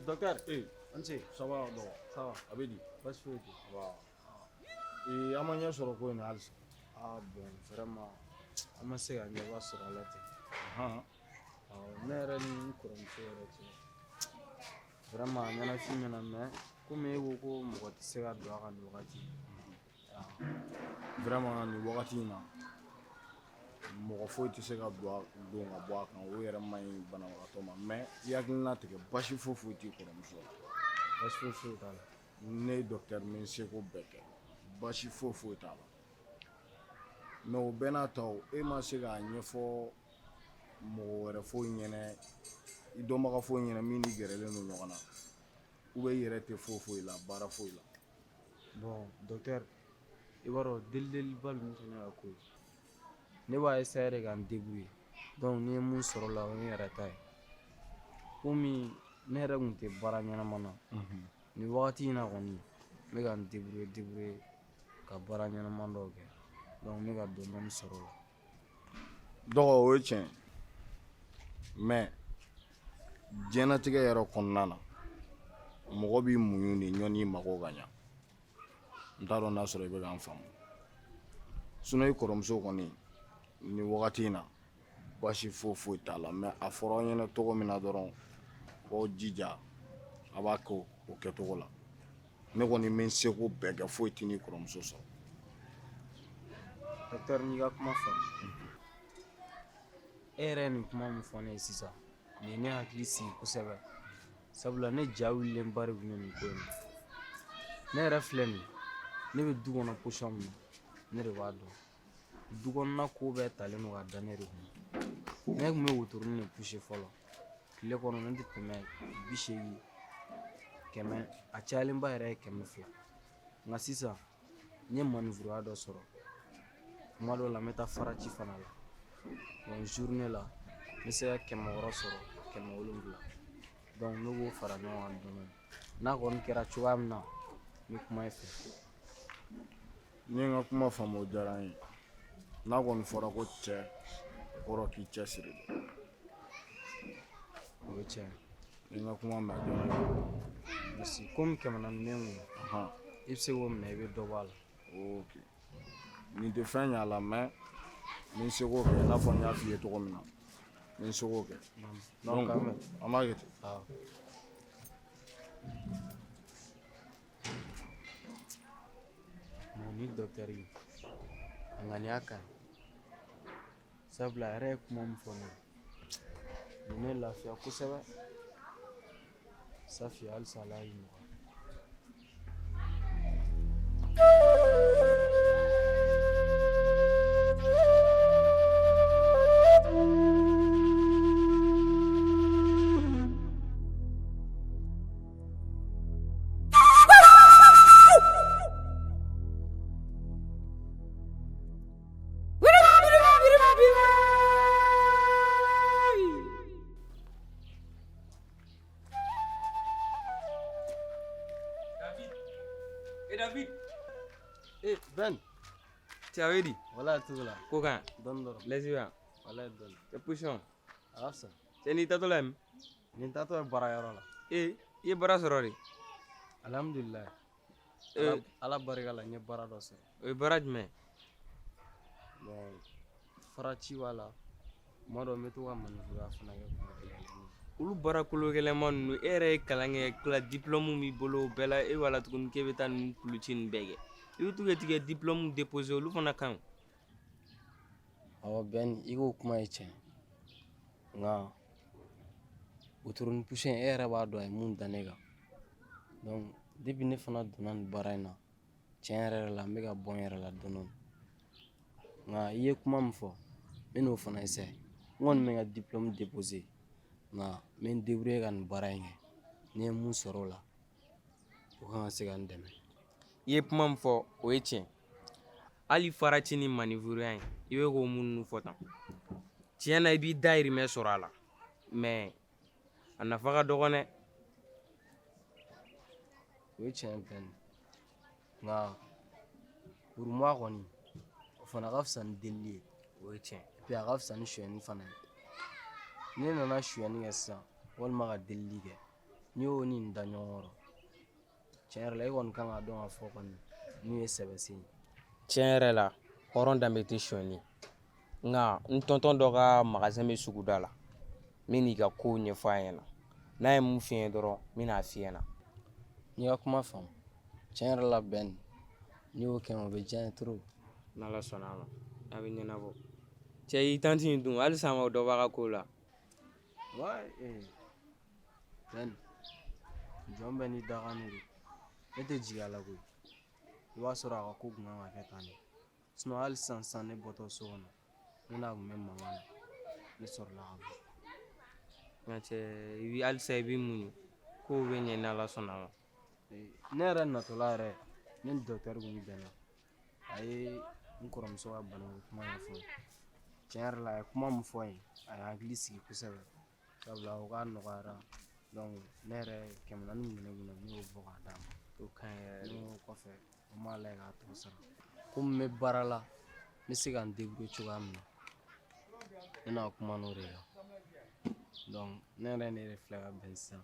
docteur. On sait. Ça va, donc. Ça va. Abedi. Baasi foyi tɛ. Waaw. An ma ɲɛ sɔrɔ ko in na halisa. Bon vraiment an ma se ka ɲɛba sɔrɔ a la ten. Ne yɛrɛ ni n kɔrɔmuso yɛrɛ cɛ vraiment a ɲɛnafin mɛna mais komi e ko ko mɔgɔ tɛ se ka don a ka nin wagati. Vraiment nin wagati in na mɔgɔ foyi tɛ se ka don ka bɔ a kan o yɛrɛ man ɲi banabagatɔ ma mais i hakilina tigɛ basi foyi t'i kɔrɔmuso la. Baasi foyi t'a la. Ne ye docteur min seko bɛɛ kɛ basi foyi t'a la mais o bɛɛ n'a ta e ma se k'a ɲɛfɔ mɔgɔ wɛrɛ foyi ɲɛna i dɔnbaga foyi ɲɛna min ni gɛrɛlen don ɲɔgɔn na ou bien i yɛrɛ tɛ foyi la baara foyi la. Bon docteur i b'a dɔn delideliba ninnu fana ka ko ye ne b'a essayer de ka n débrouiller donc ni ye mun sɔrɔ o la o ye n yɛrɛ ta ye komi ne yɛrɛ tun tɛ baara ɲɛnama na nin wagati in na kɔni n bɛ ka n débrouiller ka baara ɲɛnama dɔw kɛ donc n bɛ ka dɔɔni sɔrɔ o la. Dɔgɔ o ye tiɲɛ mais diɲɛlatigɛ yɛrɛ kɔnɔna na mɔgɔ b'i muɲu de ɲɔn'i mago ka ɲa n t'a dɔn n'a sɔrɔ i bɛ k'an faamu sinon i kɔrɔmuso kɔni nin wagati in na basi foyi t'a la mais a fɔra aw ɲɛna cogo min na dɔrɔn k'aw jija a b'a kɛ o kɛcogo la ne kɔni bɛ n seko bɛɛ kɛ foyi tɛ n'i kɔrɔmuso sɔrɔ. Docteur n'i ka kuma faamu e yɛrɛ ye nin kuma min fɔ ne ye sisan nin ye ne hakili sigi kosɛbɛ sabula ne ja wililenba de tun ye nin ko in na ne yɛrɛ filɛ nin ne bɛ du kɔnɔ position min na ne de b'a dɔn du kɔnɔna ko bɛɛ talen don ka da ne de kun ne tun bɛ wotoronin de pousser fɔlɔ tile kɔnɔ ne tɛ tɛmɛ 80 100 a cayalenba yɛrɛ ye 200 nka sisan n ye manœuvre dɔ sɔrɔ tuma dɔw la n bɛ taa faraci fana la donc journée la n bɛ se ka 600 sɔrɔ 700 donc ne b'o fara ɲɔgɔn kan dɔɔni n'a kɔni kɛra cogoya min na n bɛ kuma i fɛ. Ni n ka kuma faamu o diyara n ye n'a kɔni fɔra ko cɛ kɔrɔ k'i cɛ siri o ye tiɲɛ ye. Ni n ka kuma mɛn a diyara n ye. merci komi 400 bɛ n kun i bɛ se k'o minɛ i bɛ dɔ bɔ a la. Ok nin tɛ fɛn ɲ'a la mais ni n seko kɛ i n'a fɔ n y'a f'i ye cogo min na ni n seko kɛ donc an b'a kɛ ten. Ni docteur yi a ŋaniya ka ɲi sabula a yɛrɛ ye kuma min fɔ ne ye nin ne lafiya kosɛbɛ Safi halisa Ala y'i nɔgɔya. David. Ben. Tu as dit? Voilà tout là. Quoi? Don. Les yeux. Voilà don. C'est position. Ah ça. C'est ni tato lem. Ni tato e bara yɔrɔ la. I bara sɔrɔ de. Alhamdulillah. Ala barika la n ye bara dɔ sɔrɔ. O ye bara jumɛn? Bon faraci b'a la. Tuma dɔ n bɛ to ka manœuvre fana kɛ kuma kelen. Olu bara kologɛlɛman ninnu e yɛrɛ ye kalan kɛ kila diplôme b'i bolo o bɛɛ la e b'a la tuguni k'e bɛ taa nin kuluci nin bɛɛ kɛ i bɛ to ka tigɛ diplôme déposer olu fana kan. Awɔ Ben i k'o kuma ye tiɲɛ nka wotoronin poussé e yɛrɛ b'a dɔn a ye mun da ne kan donc depuis ne fana donna nin baara in na tiɲɛ yɛrɛ la n bɛ ka bɔ n yɛrɛ la dɔɔni nka i ye kuma min fɔ n bɛ n'o fana essayer n kɔni bɛ n ka diplôme déposer nka n bɛ n débrouiller ka nin baara in kɛ ni ye mun sɔrɔ o la o kan ka se ka n dɛmɛ. I ye kuma min fɔ o ye tiɲɛ hali faraci ni manœuvre in i bɛ k'o minnu fɔ tan tiɲɛ na i b'i dahirimɛ sɔrɔ a la mais a nafa ka dɔgɔ dɛ. O ye tiɲɛ Ben nka kuruma kɔni o fana ka fisa ni delili ye o ye tiɲɛ puis a ka fisa ni sonyɛni fana ye. Ne nana sonyɛni kɛ sisan walima ka delili kɛ n'i y'o ni nin da ɲɔgɔn kɔrɔ tiɲɛ yɛrɛ la e kɔni kan k'a dɔn k'a fɔ kɔni n'u ye sɛbɛsen ye. tiɲɛ yɛrɛ la hɔrɔn danbe tɛ sɔnni nka n tɔntɔn dɔ ka magasin bɛ suguda la n bɛ n'i ka kow ɲɛfɔ a ɲɛna n'a ye mun f'i ye dɔrɔn n bɛ n'a f'i ɲɛna. N'i ka kuma faamu tiɲɛ yɛrɛ la bɛn n'i y'o kɛ o bɛ diya n ye trop. n'ala sɔnna a ma a bɛ ɲɛnabɔ. cɛ i tanti in dun halisa ma dɔ b'a ka ko la. bɛn jɔn bɛɛ n'i dakan de ne tɛ jigin a la koyi i b'a sɔrɔ a ka ko kun kan ka kɛ tan de hali sisan ne bɔtɔ so kɔnɔ ne n'a kun bɛ mankan na ne sɔrɔla ka bɔ. nka cɛ halisa i bɛ muɲu kow bɛ ɲɛ n'ala sɔnna a ma. ne yɛrɛ natɔla yɛrɛ ne ni dɔkitɛri kun bɛnna a ye n kɔrɔmuso ka banako kuma ɲɛfɔ n ye tiɲɛ yɛrɛ la a ye kuma min fɔ n ye a ye hakili sigi kosɛbɛ sabula o k'a nɔgɔyara ne yɛrɛ 400 min bɛ ne bolo ne y'o bɔ k'a d'a ma o ka ɲi yɛrɛ n'o kɔfɛ an b'a lajɛ k'a tɔ sara komi n bɛ baara la n bɛ se ka n débrouiller cogoya min na ne n'a kuma n'o de kan ne yɛrɛ ne filɛ ka bɛn sisan.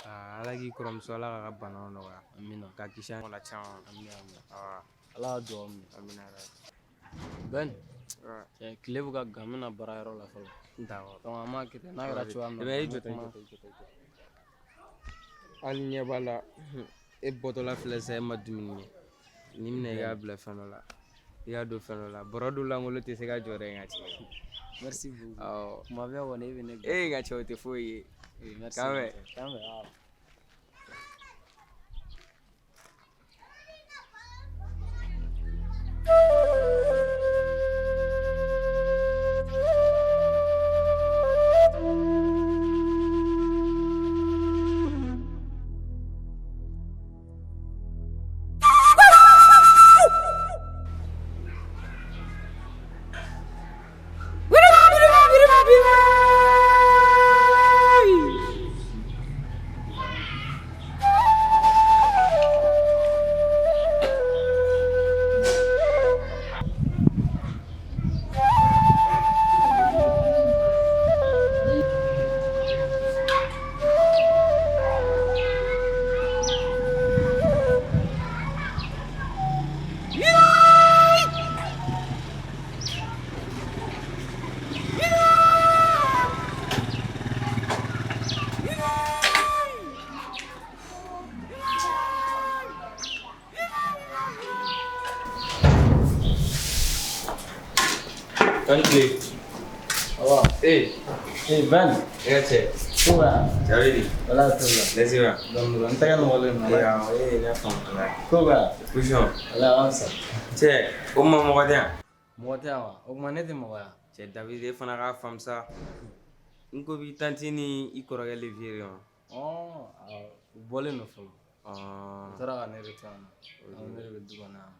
ala k'i kɔrɔmuso ala k'a ka banaw nɔgɔya. amina ka kisi an kɔnɔ caman. amina ala y'a dugawu minɛ. amina yɛrɛ. bɛn tile bɛ ka gan n bɛna baarayɔrɔ la fɔlɔ an m'a kɛ ten n'a kɛra cogoya min na i jɔ hali ɲɛ b'a la e bɔtɔla filɛ sa e ma dumuni kɛ ni minɛ i k'a bila fɛn dɔ la i k'a don fɛn dɔ la bɔrɔ dɔ langolo tɛ se ka jɔ dɛ nka cɛ. merci beaucoup tuma bɛɛ kɔni e bɛ ne nka cɛ o tɛ foyi ye. merci kan bɛ Anjay. Awak. Ben. Ya cek. Kuba. Cari di. Wala tuh. Lesiwa. Alhamdulillah. Entah kan boleh mana. Ya, ini apa masalah? Kuba. Pushon. Wala amsa. Cek. Umma mau dia. Mau dia apa? Umma ne mau ya. Cek David dia fana ka famsa. Nko bi tanti ni i kɔrɔkɛ levier ma. Oh, boleh no fɔlɔ. Tara ka ne de taa na. Ne de bɛ du kɔnɔ yan.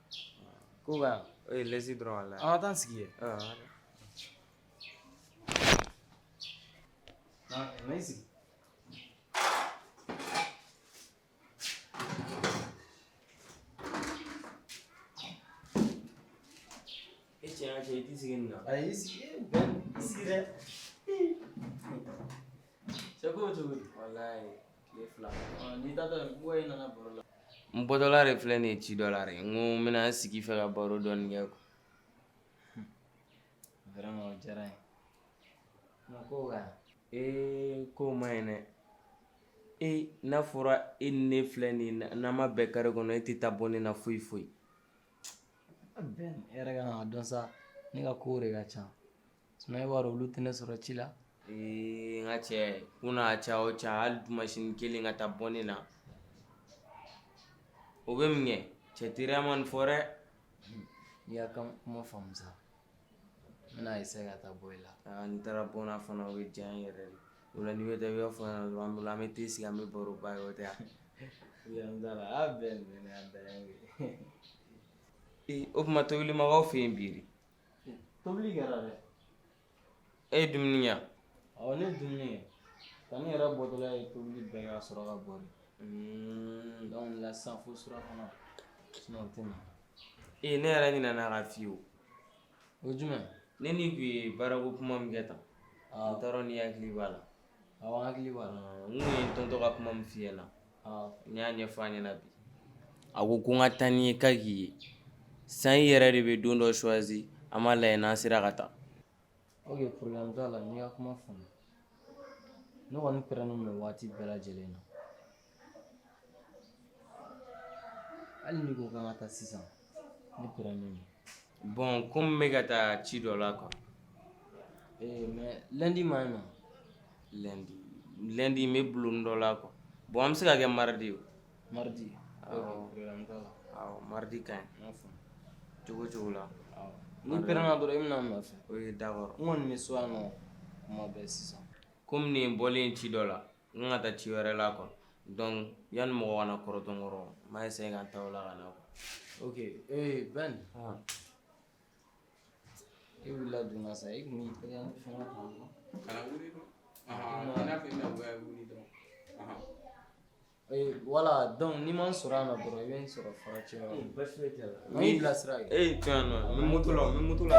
Kuba. Laisse dɔrɔn wala. An ka taa sigi yen. Na i sigi. E cɛ i t'i sigi nin na. Ayi i sigi bɛn i sigi dɛ. Cɛ ko bɛ cogo di? Walayi tile fila. N'i taatɔ yen ko e nana baro la. N bɔtɔla de filɛ nin ye ci dɔ la de n ko n bɛna n sigi fɛ ka baro dɔɔni kɛ. Vraiment o diyara n ye. Nka ko ka. Ko ma ɲi dɛ. N'a fɔra e ni ne filɛ nin ye n'an ma bɛn kare kɔnɔ e tɛ taa bɔ ne na foyi foyi. Bɛn e yɛrɛ kan ka dɔn sa ne ka kow de ka ca. Sinon e b'a dɔn olu tɛ ne sɔrɔ ci la. N ka cɛ kunna a ca o ca hali dumasini kelen ka taa bɔ ne na. O bɛ mun kɛ cɛ teriya ma nin fɔ dɛ. N'i y'a kuma faamu sa n bɛna essayer ka taa bɔ i la. N taara bɔ n'a fana o bɛ diya n yɛrɛ de. O la n'i bɛ taa i b'a fɔ n ɲɛna dɔrɔn an bɛ t'i sigi an bɛ baro ba ye o tɛ yan. Yan t'a la a bɛn ne y'a da ye. O tuma tobili ma k'aw fɛ yen bi de. Tobili kɛra dɛ. E ye dumuni kɛ. Awɔ ne ye dumuni kɛ. Ka ne yɛrɛ bɔtɔla ye tobili bɛɛ kɛ ka sɔrɔ ka bɔ de. Donc la sisan fo surafana sinon o tɛ na. Ne yɛrɛ ɲinɛna ka f'i ye o. O jumɛn? Ne n'i kun ye baarako kuma min kɛ tan n t'a dɔn n'i hakili b'a la. awɔ n hakili b'a la. N kun ye tonton ka kuma min f'i ɲɛna awɔ n y'a ɲɛfɔ a ɲɛna bi a ko ko n ka taa ni ye k'a k'i ye san i yɛrɛ de bɛ don dɔ choisi an b'a lajɛ n'an sera ka taa. ok problème t'a la n'i ka kuma faamu ne kɔni pɛrɛnnen don waati bɛɛ lajɛlen na hali n'i ko k'an ka taa sisan ne pɛrɛnnen don. Bon komi n bɛ ka taa ci dɔ la quoi. mais lundi ma ɲi nɔ. lundi n bɛ bulon dɔ la quoi. Bon an bɛ se ka kɛ mardi o. mardi awɔ problème t'a la. awɔ mardi ka ɲi n y'a faamu. cogo cogo la. awɔ n'i pɛrɛnna dɔrɔn i bɛ na n nɔfɛ. o ye d'accord. n kɔni bɛ so yan nɔ kuma bɛɛ sisan. komi nin bɔlen ci dɔ la n ka taa ci wɛrɛ la quoi. donc yanni mɔgɔ kana kɔrɔtɔ n kɔrɔ n b'a essayer ka n ta o la ka na quoi. ok Ben e wulila donna sa e kun y'i tɛgɛ fɛngɛ tan dɔrɔn. kana wuli dɔrɔn i n'a fɔ i bɛna wuli dɔrɔn. voilà donc n'i ma n sɔrɔ yan nɔ dɔrɔn i bɛ n sɔrɔ faracɛ yɔrɔ. basi foyi t'a la. n b'i bilasira kɛ. to yan nɔ n bɛ moto la n bɛ moto la.